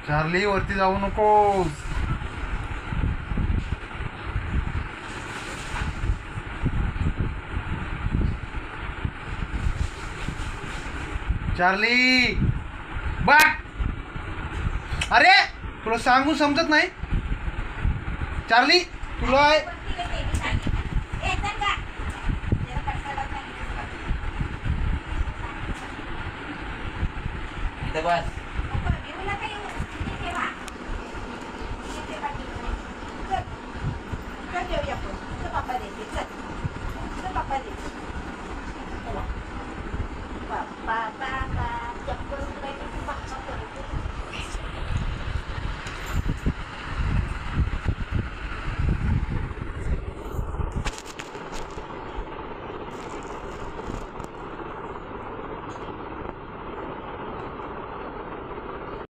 Charlie वरती जाऊ नकोस. चार्ली बघ. अरे तुला सांगून समजत नाही. चार्ली तुला इथं बस. जेवूया आपण. बाप्पा देते चल.